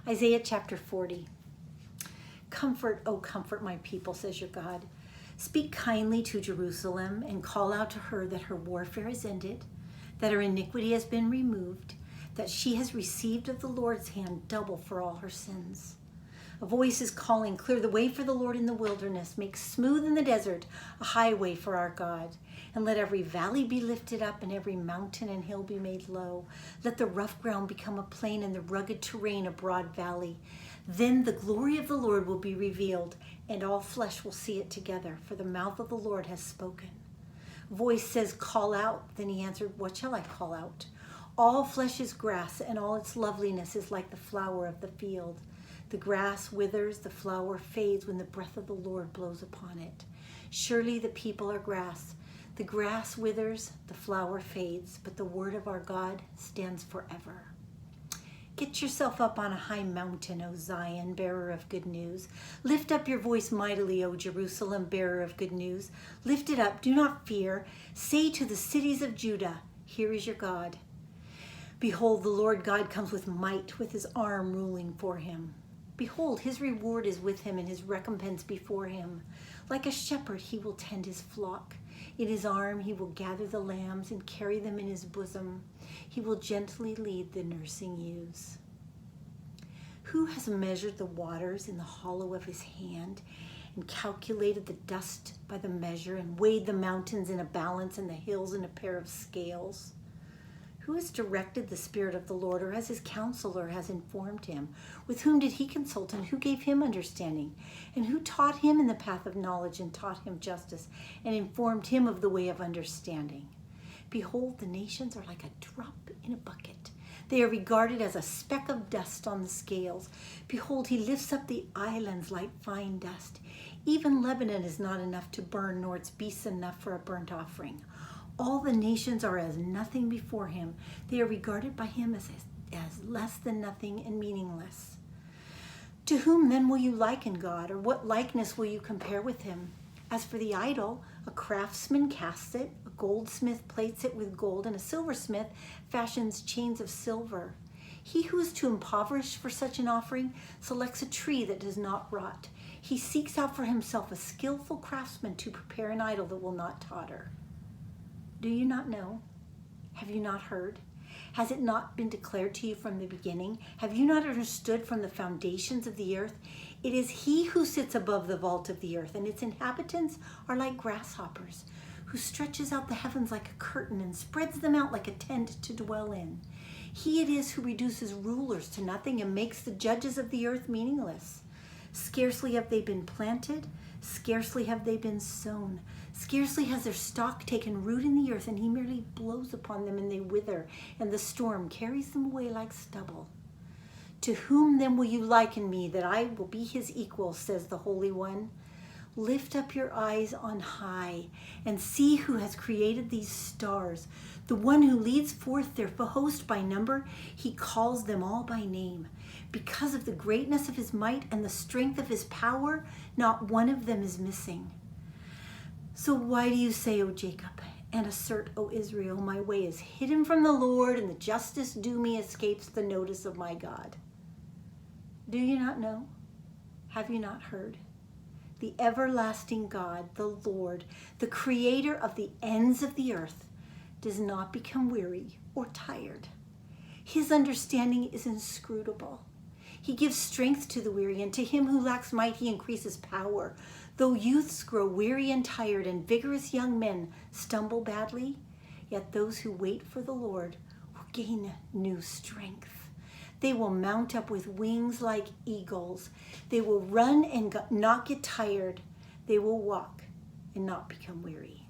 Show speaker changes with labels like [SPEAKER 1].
[SPEAKER 1] Isaiah chapter 40. Comfort, O comfort my people, says your God. Speak kindly to Jerusalem and call out to her that her warfare is ended, that her iniquity has been removed, that she has received of the Lord's hand double for all her sins. A voice is calling, clear the way for the Lord in the wilderness, make smooth in the desert a highway for our God. And let every valley be lifted up and every mountain and hill be made low. Let the rough ground become a plain and the rugged terrain a broad valley. Then the glory of the Lord will be revealed, and all flesh will see it together, for the mouth of the Lord has spoken. Voice says, call out. Then he answered, what shall I call out? All flesh is grass, and all its loveliness is like the flower of the field. The grass withers, the flower fades when the breath of the Lord blows upon it. Surely the people are grass. The grass withers, the flower fades, but the word of our God stands forever. Get yourself up on a high mountain, O Zion, bearer of good news. Lift up your voice mightily, O Jerusalem, bearer of good news. Lift it up, do not fear. Say to the cities of Judah, here is your God. Behold, the Lord God comes with might, with his arm ruling for him. Behold, his reward is with him and his recompense before him. Like a shepherd, he will tend his flock. In his arm, he will gather the lambs and carry them in his bosom. He will gently lead the nursing ewes. Who has measured the waters in the hollow of his hand and calculated the dust by the measure and weighed the mountains in a balance and the hills in a pair of scales? Who has directed the Spirit of the Lord, or as his counselor has informed him? With whom did he consult, and who gave him understanding? And who taught him in the path of knowledge, and taught him justice, and informed him of the way of understanding? Behold, the nations are like a drop in a bucket. They are regarded as a speck of dust on the scales. Behold, he lifts up the islands like fine dust. Even Lebanon is not enough to burn, nor its beasts enough for a burnt offering. All the nations are as nothing before him. They are regarded by him as less than nothing and meaningless. To whom then will you liken God, or what likeness will you compare with him? As for the idol, a craftsman casts it, a goldsmith plates it with gold, and a silversmith fashions chains of silver. He who is too impoverished for such an offering selects a tree that does not rot. He seeks out for himself a skillful craftsman to prepare an idol that will not totter. Do you not know? Have you not heard? Has it not been declared to you from the beginning? Have you not understood from the foundations of the earth? It is he who sits above the vault of the earth, and its inhabitants are like grasshoppers, who stretches out the heavens like a curtain and spreads them out like a tent to dwell in. He it is who reduces rulers to nothing and makes the judges of the earth meaningless. Scarcely have they been planted, scarcely have they been sown. Scarcely has their stalk taken root in the earth, and he merely blows upon them and they wither, and the storm carries them away like stubble. To whom then will you liken me, that I will be his equal, says the Holy One? Lift up your eyes on high and see who has created these stars, the one who leads forth their host by number. He calls them all by name. Because of the greatness of his might and the strength of his power, not one of them is missing. So why do you say, O Jacob, and assert, O Israel, my way is hidden from the Lord, and the justice due me escapes the notice of my God? Do you not know? Have you not heard? The everlasting God, the Lord, the creator of the ends of the earth, does not become weary or tired. His understanding is inscrutable. He gives strength to the weary, and to him who lacks might he increases power. Though youths grow weary and tired, and vigorous young men stumble badly, yet those who wait for the Lord will gain new strength. They will mount up with wings like eagles. They will run and not get tired. They will walk and not become weary.